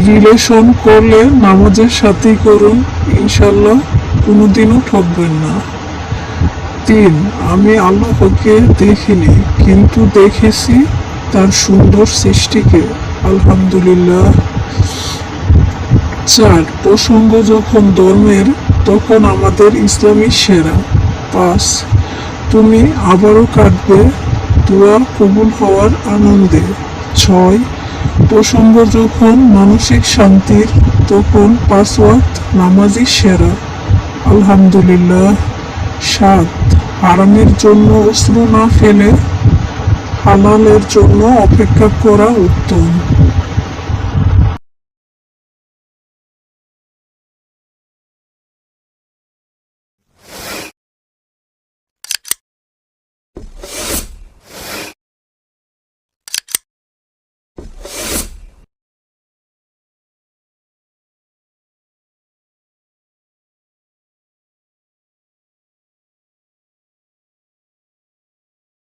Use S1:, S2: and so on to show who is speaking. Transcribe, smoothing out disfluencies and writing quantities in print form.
S1: Relation করলে নামাজের সাথেই করুন, ইনশাল্লাহ কোনোদিনও ঠকবেন না। 3, আমি আল্লাহকে দেখিনি কিন্তু দেখেছি তার সুন্দর সৃষ্টিকে, আলহামদুলিল্লাহ। 4, প্রসঙ্গ যখন ধর্মের তখন আমাদের ইসলামই সেরা। 5, তুমি আবারও কাটবে দোয়া কবুল হওয়ার আনন্দে। 6, প্রসঙ্গ যখন মানসিক শান্তির তখন 5 ওয়াক্ত নামাজই সেরা, আলহামদুলিল্লাহ। 7, হারামের জন্য অশ্রু না ফেলে হালালের জন্য অপেক্ষা করা উত্তম।